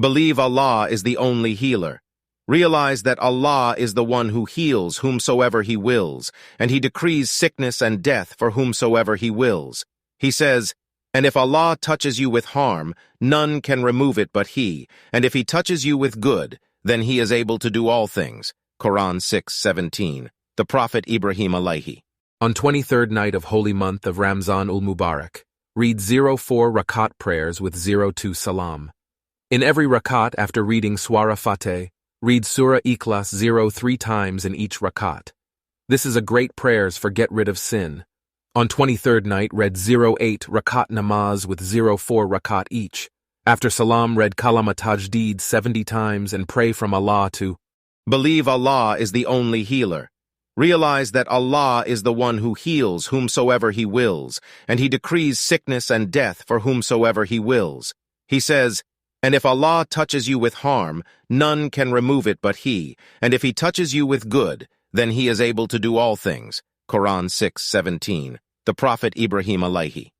Believe Allah is the only healer. Realize that Allah is the one who heals whomsoever He wills, and He decrees sickness and death for whomsoever He wills. He says, and if Allah touches you with harm, none can remove it but He, and if He touches you with good, then He is able to do all things. Quran 6:17. The Prophet Ibrahim alayhi. On 23rd night of holy month of Ramzan al-Mubarak, read 04 rakat prayers with 02 salam. In every rakat after reading Surah Fateh, read Surah Ikhlas 03 times in each rakat. This is a great prayers for get rid of sin. On 23rd night, read 08 rakat namaz with 04 rakat each. After salam, read kalama tajdid 70 times and pray from Allah to Believe Allah is the only healer. Realize that Allah is the one who heals whomsoever He wills, and He decrees sickness and death for whomsoever He wills. He says, and if Allah touches you with harm, none can remove it but He, and if He touches you with good, then He is able to do all things. Quran 6:17. The Prophet Ibrahim alayhi.